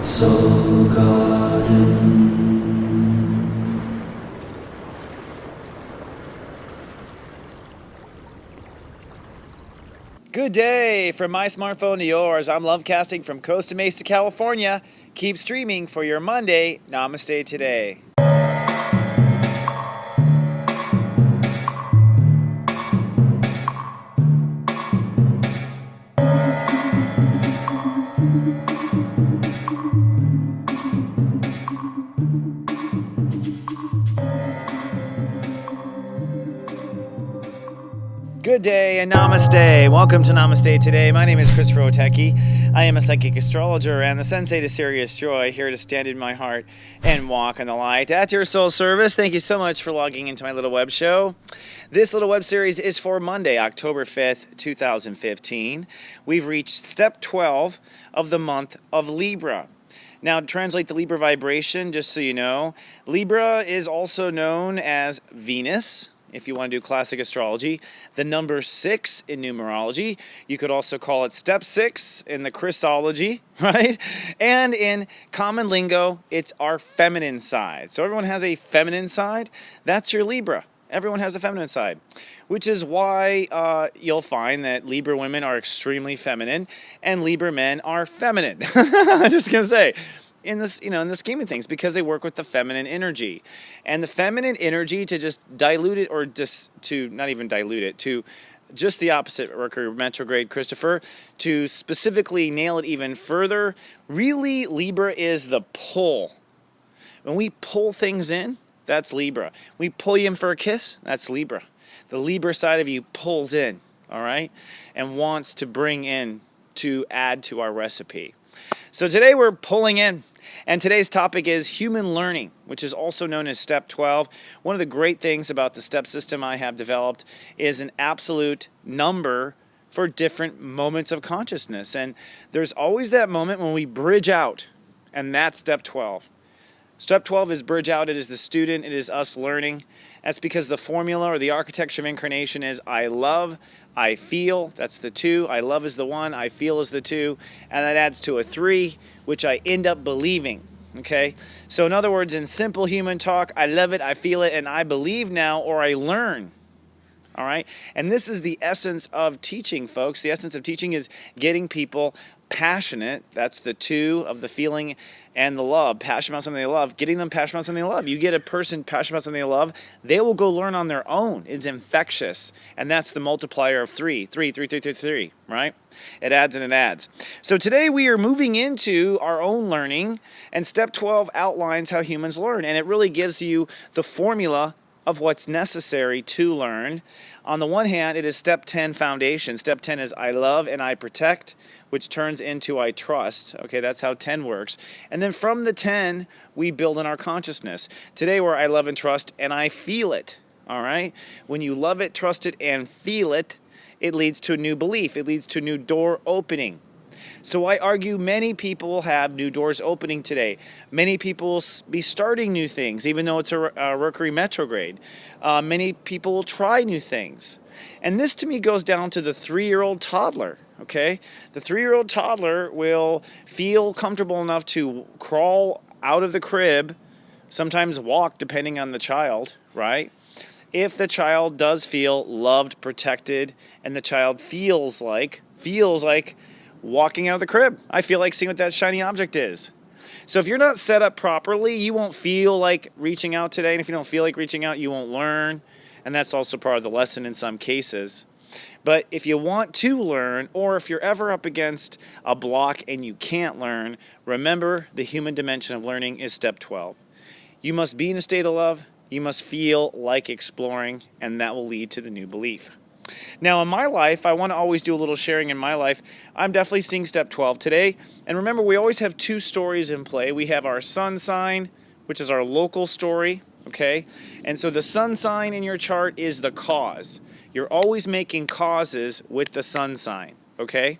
Soul Garden. Good day from my smartphone to yours. I'm Lovecasting from Costa Mesa, California. Keep streaming for your Monday Namaste today. Good day and Namaste. Welcome to Namaste today. My name is Christopher Oteki. I am a psychic astrologer and the Sensei to Serious Joy, here to stand in my heart and walk in the light. At your soul service, thank you so much for logging into my little web show. This little web series is for Monday, October 5th, 2015. We've reached step 12 of the month of Libra. Now, to translate the Libra vibration, just so you know, Libra is also known as Venus, if you want to do classic astrology, the number 6 in numerology. You could also call it step 6 in the Christology, right? And in common lingo, it's our feminine side. So everyone has a feminine side. That's your Libra. Everyone has a feminine side, which is why you'll find that Libra women are extremely feminine and Libra men are feminine. I'm just going to say, in this, in the scheme of things, because they work with the feminine energy. And the feminine energy, to just dilute it, or just to not even dilute it, to just the opposite, Mercury retrograde, Christopher, to specifically nail it even further, really Libra is the pull. When we pull things in, that's Libra. We pull you in for a kiss, that's Libra. The Libra side of you pulls in, all right, and wants to bring in, to add to our recipe. So today we're pulling in. And today's topic is human learning, which is also known as step 12. One of the great things about the step system I have developed is an absolute number for different moments of consciousness. And there's always that moment when we bridge out, and that's step 12. Step 12 is bridge out. It is the student. It is us learning. That's because the formula or the architecture of incarnation is I love, I feel. That's the 2. I love is the 1. I feel is the 2. And that adds to a 3, which I end up believing. Okay? So in other words, in simple human talk, I love it, I feel it, and I believe now, or I learn. All right? And this is the essence of teaching, folks. The essence of teaching is getting people passionate. That's the 2 of the feeling and the love. Passionate about something they love. Getting them passionate about something they love. You get a person passionate about something they love, they will go learn on their own. It's infectious. And that's the multiplier of 3. 3, 3, 3, 3, 3, right? It adds and it adds. So today we are moving into our own learning, and step 12 outlines how humans learn. And it really gives you the formula of what's necessary to learn. On the one hand, it is step 10 foundation. Step 10 is I love and I protect, which turns into I trust. Okay, that's how 10 works. And then from the 10, we build in our consciousness. Today we're I love and trust and I feel it. All right? When you love it, trust it, and feel it, it leads to a new belief. It leads to a new door opening. So I argue many people will have new doors opening today. Many people will be starting new things, even though it's a Mercury retrograde. Many people will try new things. And this to me goes down to the 3-year-old toddler, okay? The 3-year-old toddler will feel comfortable enough to crawl out of the crib, sometimes walk depending on the child, right? If the child does feel loved, protected, and the child feels like walking out of the crib. I feel like seeing what that shiny object is. So if you're not set up properly, you won't feel like reaching out today. And if you don't feel like reaching out, you won't learn. And that's also part of the lesson in some cases. But if you want to learn, or if you're ever up against a block and you can't learn, remember the human dimension of learning is step 12. You must be in a state of love. You must feel like exploring, and that will lead to the new belief. Now, in my life, I want to always do a little sharing in my life. I'm definitely seeing step 12 today. And remember, we always have 2 stories in play. We have our sun sign, which is our local story, okay? And so the sun sign in your chart is the cause. You're always making causes with the sun sign, okay?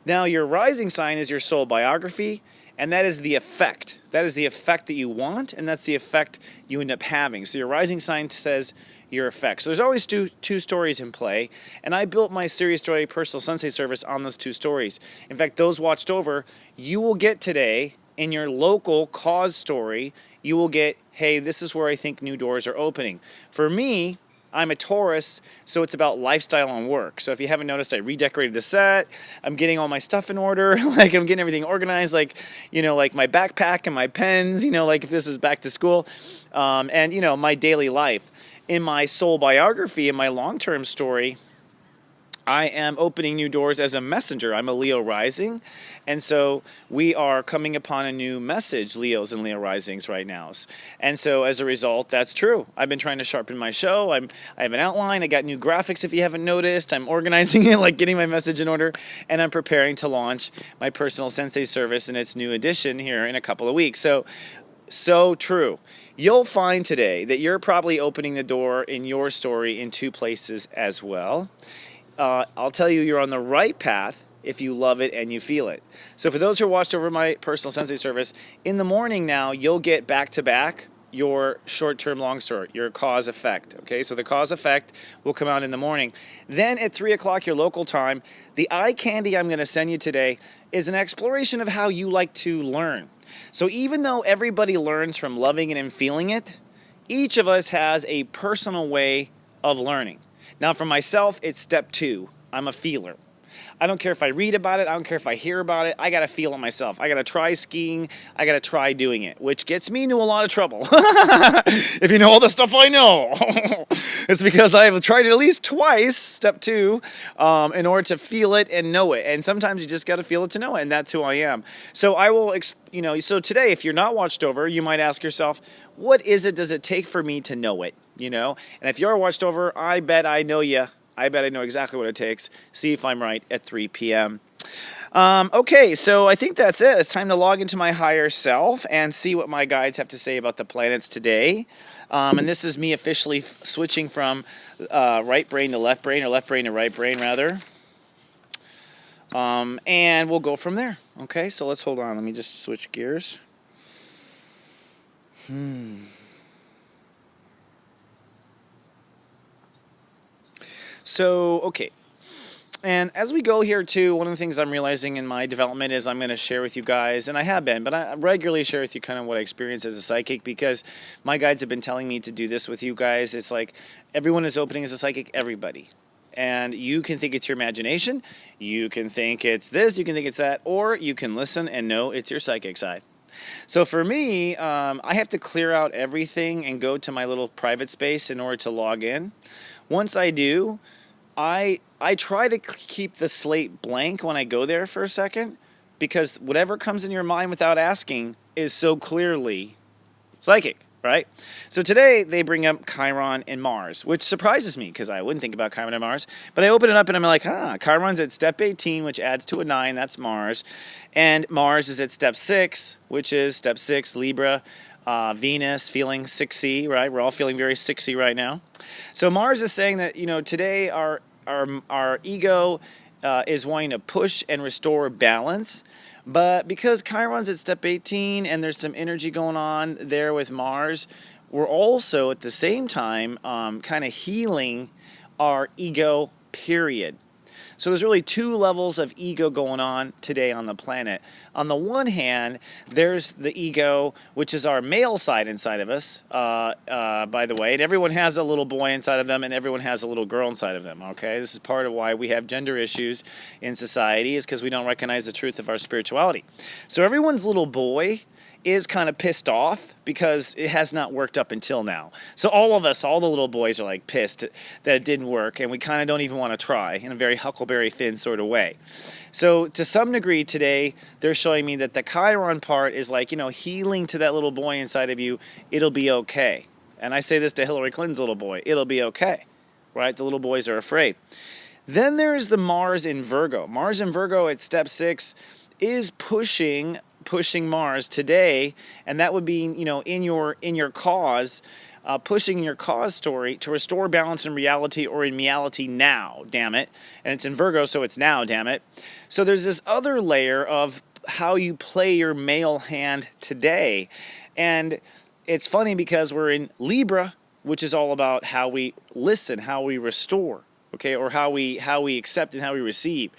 Now, your rising sign is your soul biography, and that is the effect. That is the effect that you want, and that's the effect you end up having. So your rising sign says your effect. So there's always two stories in play, and I built my Serious Joy personal Sensei service on those 2 stories. In fact, those watched over, you will get today in your local cause story, you will get, hey, this is where I think new doors are opening. For me, I'm a Taurus, so it's about lifestyle and work. So if you haven't noticed, I redecorated the set. I'm getting all my stuff in order. Like I'm getting everything organized, like, like my backpack and my pens, like if this is back to school. And, my daily life. In my soul biography, in my long-term story, I am opening new doors as a messenger. I'm a Leo rising, and so we are coming upon a new message, Leos and Leo risings right now. And so as a result, that's true. I've been trying to sharpen my show. I have an outline. I got new graphics if you haven't noticed. I'm organizing it, like getting my message in order, and I'm preparing to launch my personal Sensei service in its new edition here in a couple of weeks. So true. You'll find today that you're probably opening the door in your story in two places as well. I'll tell you, you're on the right path if you love it and you feel it. So for those who watched over my personal Sensei service, in the morning now, you'll get back-to-back your short-term long story, your cause effect. Okay, so the cause effect will come out in the morning. Then at 3 o'clock your local time, the eye candy I'm going to send you today is an exploration of how you like to learn. So even though everybody learns from loving it and feeling it, each of us has a personal way of learning. Now, for myself, it's step 2. I'm a feeler. I don't care if I read about it. I don't care if I hear about it. I got to feel it myself. I got to try skiing. I got to try doing it, which gets me into a lot of trouble. If you know all the stuff I know, it's because I have tried it at least twice, step 2, in order to feel it and know it. And sometimes you just got to feel it to know it, and that's who I am. So I will, so today, if you're not watched over, you might ask yourself, what does it take for me to know it? And if you're watched over, I bet I know you. I bet I know exactly what it takes. See if I'm right at 3 p.m. Okay, so I think that's it. It's time to log into my higher self and see what my guides have to say about the planets today. And this is me officially switching from right brain to left brain, or left brain to right brain, rather. And we'll go from there. Okay, so let's hold on. Let me just switch gears. So, okay. And as we go here too, one of the things I'm realizing in my development is I'm going to share with you guys, and I have been, but I regularly share with you kind of what I experience as a psychic, because my guides have been telling me to do this with you guys. It's like everyone is opening as a psychic, everybody. And you can think it's your imagination, you can think it's this, you can think it's that, or you can listen and know it's your psychic side. So for me, I have to clear out everything and go to my little private space in order to log in. Once I do, I try to keep the slate blank when I go there for a second, because whatever comes in your mind without asking is so clearly psychic, right? So today they bring up Chiron and Mars, which surprises me because I wouldn't think about Chiron and Mars. But I open it up and I'm like, Chiron's at step 18, which adds to a 9, that's Mars. And Mars is at step 6, which is step 6, Libra. Venus, feeling 6y, right? We're all feeling very 6y right now. So Mars is saying that, today our ego is wanting to push and restore balance. But because Chiron's at step 18 and there's some energy going on there with Mars, we're also at the same time kind of healing our ego, period. So there's really 2 levels of ego going on today on the planet. On the one hand, there's the ego, which is our male side inside of us, by the way. And everyone has a little boy inside of them, and everyone has a little girl inside of them, okay? This is part of why we have gender issues in society, is because we don't recognize the truth of our spirituality. So everyone's little boy is kind of pissed off because it has not worked up until now. So all of us, all the little boys, are like pissed that it didn't work, and we kind of don't even want to try, in a very Huckleberry Finn sort of way. So to some degree today, they're showing me that the Chiron part is like, healing to that little boy inside of you. It'll be okay. And I say this to Hillary Clinton's little boy. It'll be okay, right? The little boys are afraid. Then there's the Mars in Virgo. Mars in Virgo at step 6 is pushing Mars today, and that would be, in your cause, pushing your cause story to restore balance in reality, or in reality now, damn it. And it's in Virgo, so it's now, damn it. So there's this other layer of how you play your male hand today. And it's funny because we're in Libra, which is all about how we listen, how we restore. okay, or how we accept and how we receive.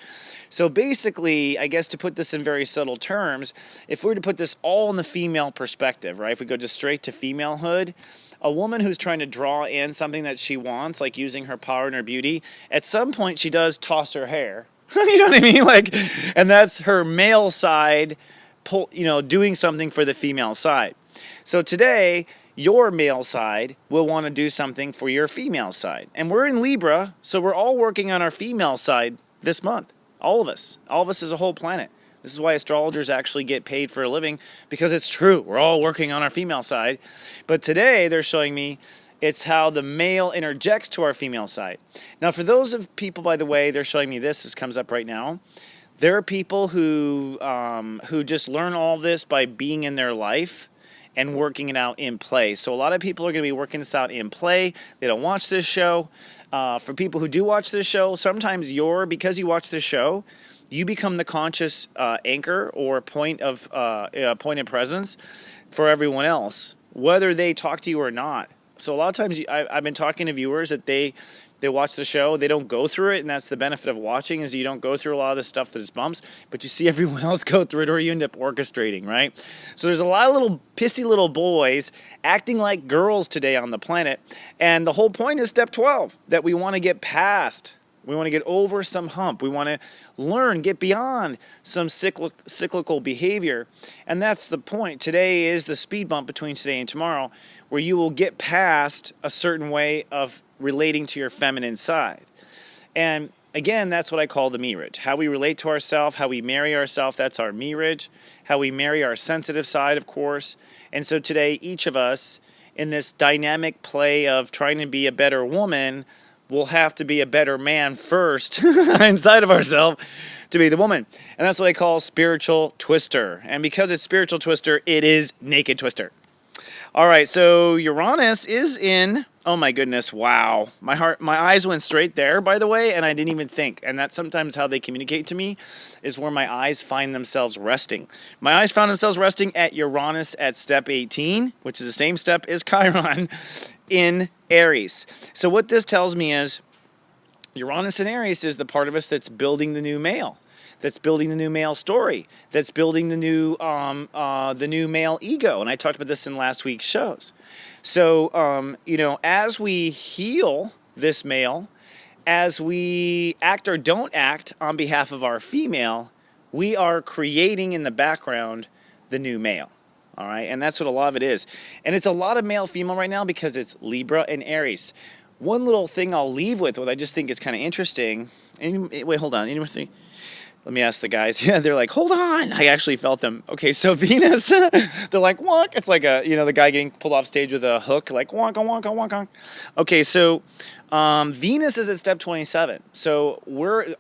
So basically, I guess to put this in very subtle terms, if we were to put this all in the female perspective, right? If we go just straight to femalehood, a woman who's trying to draw in something that she wants, like using her power and her beauty, at some point she does toss her hair. You know what I mean? Like, and that's her male side, doing something for the female side. So today, your male side will want to do something for your female side. And we're in Libra, so we're all working on our female side this month. All of us as a whole planet. This is why astrologers actually get paid for a living, because it's true. We're all working on our female side. But today they're showing me it's how the male interjects to our female side. Now, for those of people, by the way, they're showing me this comes up right now. There are people who just learn all this by being in their life and working it out in play. So a lot of people are going to be working this out in play. They don't watch this show. For people who do watch this show, sometimes because you watch this show, you become the conscious anchor or point of presence for everyone else, whether they talk to you or not. So a lot of times I've been talking to viewers that they watch the show, they don't go through it, and that's the benefit of watching, is you don't go through a lot of the stuff that is bumps, but you see everyone else go through it, or you end up orchestrating, right? So there's a lot of little pissy little boys acting like girls today on the planet, and the whole point is step 12, that we want to get past. We want to get over some hump. We want to learn, get beyond some cyclical behavior. And that's the point. Today is the speed bump between today and tomorrow, where you will get past a certain way of relating to your feminine side. And again, that's what I call the mirage. How we relate to ourselves, how we marry ourselves, that's our mirage. How we marry our sensitive side, of course. And so today, each of us, in this dynamic play of trying to be a better woman, we'll have to be a better man first inside of ourselves to be the woman. And that's what I call spiritual twister. And because it's spiritual twister, it is naked twister. All right, so Uranus is in, oh my goodness, wow. My eyes went straight there, by the way, and I didn't even think. And that's sometimes how they communicate to me, is where my eyes find themselves resting. My eyes found themselves resting at Uranus at step 18, which is the same step as Chiron, in Aries. So what this tells me is Uranus in Aries is the part of us that's building the new male, that's building the new male story, that's building the new male ego. And I talked about this in last week's shows. So, as we heal this male, as we act or don't act on behalf of our female, we are creating in the background the new male. All right, and that's what a lot of it is. And it's a lot of male-female right now because it's Libra and Aries. One little thing I'll leave with, what I just think is kind of interesting. Wait, hold on. Let me ask the guys. Yeah, they're like, hold on. I actually felt them. Okay, so Venus, they're like, wonk. It's like the guy getting pulled off stage with a hook, like wonk, wonk, wonk, wonk. Okay, so Venus is at step 27. So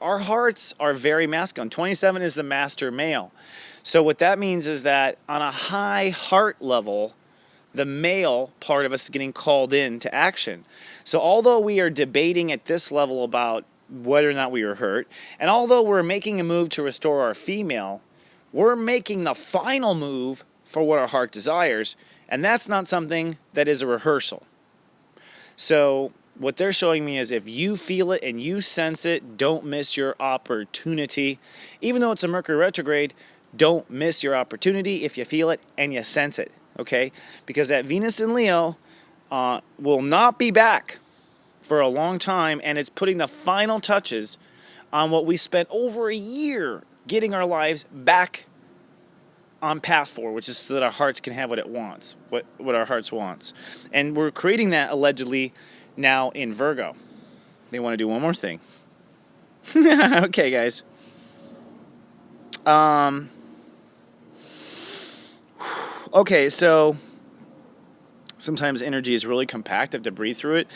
our hearts are very masculine. 27 is the master male. So what that means is that on a high heart level, the male part of us is getting called in to action. So although we are debating at this level about whether or not we were hurt, and although we're making a move to restore our female, we're making the final move for what our heart desires, and that's not something that is a rehearsal. So what they're showing me is if you feel it and you sense it, don't miss your opportunity. Even though it's a Mercury retrograde, don't miss your opportunity if you feel it and you sense it, okay? Because that Venus in Leo will not be back for a long time, and it's putting the final touches on what we spent over a year getting our lives back on path for, which is so that our hearts can have what it wants, what our hearts wants. And we're creating that allegedly now in Virgo. They want to do one more thing. Okay, guys. Okay, so sometimes energy is really compact. I have to breathe through it.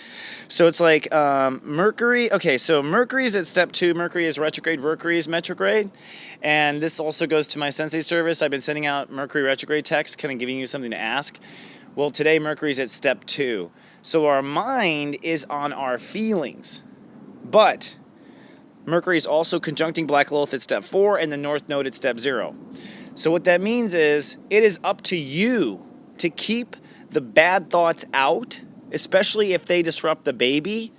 So it's like Mercury. Okay, so Mercury's at step 2. Mercury is retrograde. Mercury is retrograde. And this also goes to my Sensei service. I've been sending out Mercury retrograde texts, kind of giving you something to ask. Well, today Mercury's at step 2. So our mind is on our feelings. But Mercury is also conjuncting Black Lilith at step 4 and the North Node at step 0. So what that means is it is up to you to keep the bad thoughts out, especially if they disrupt the baby,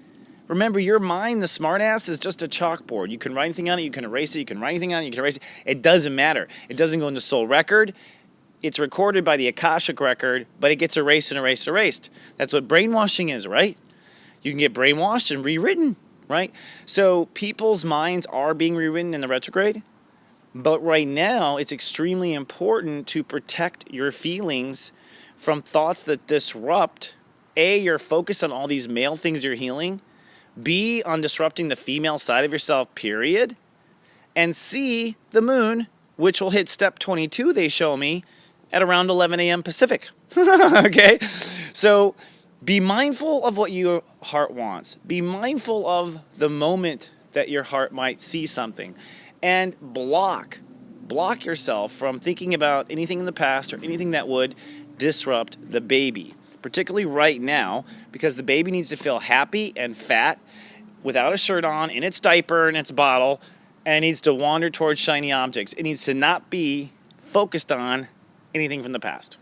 Remember, your mind, the smartass, is just a chalkboard. You can write anything on it, you can erase it, you can write anything on it, you can erase it. It doesn't matter. It doesn't go in the soul record. It's recorded by the Akashic record, but it gets erased and erased and erased. That's what brainwashing is, right? You can get brainwashed and rewritten, right? So people's minds are being rewritten in the retrograde. But right now, it's extremely important to protect your feelings from thoughts that disrupt, A, your focus on all these male things you're healing, B, on disrupting the female side of yourself, period. And C, the moon, which will hit step 22, they show me, at around 11 a.m. Pacific. Okay? So be mindful of what your heart wants. Be mindful of the moment that your heart might see something. And block yourself from thinking about anything in the past or anything that would disrupt the baby. Particularly right now, because the baby needs to feel happy and fat without a shirt on, in its diaper, in its bottle, and it needs to wander towards shiny objects. It needs to not be focused on anything from the past.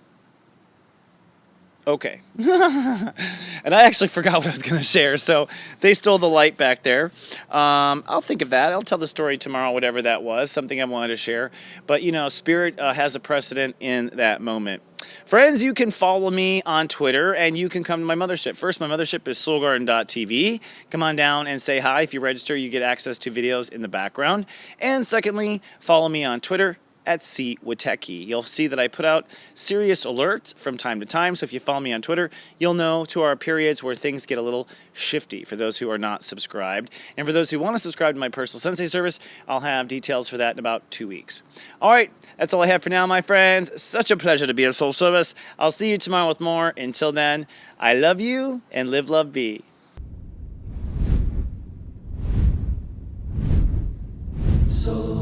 Okay. And I actually forgot what I was going to share, so they stole the light back there. I'll think of that. I'll tell the story tomorrow, whatever that was, something I wanted to share. But, Spirit has a precedent in that moment. Friends, you can follow me on Twitter, and you can come to my mothership. First, my mothership is soulgarden.tv. Come on down and say hi. If you register, you get access to videos in the background. And secondly, follow me on Twitter at stepº12. You'll see that I put out serious alerts from time to time, so if you follow me on Twitter, you'll know to our periods where things get a little shifty for those who are not subscribed. And for those who want to subscribe to my personal Sensei service, I'll have details for that in about 2 weeks. All right, that's all I have for now, my friends. Such a pleasure to be of soul service. I'll see you tomorrow with more. Until then, I love you and live, love, be. So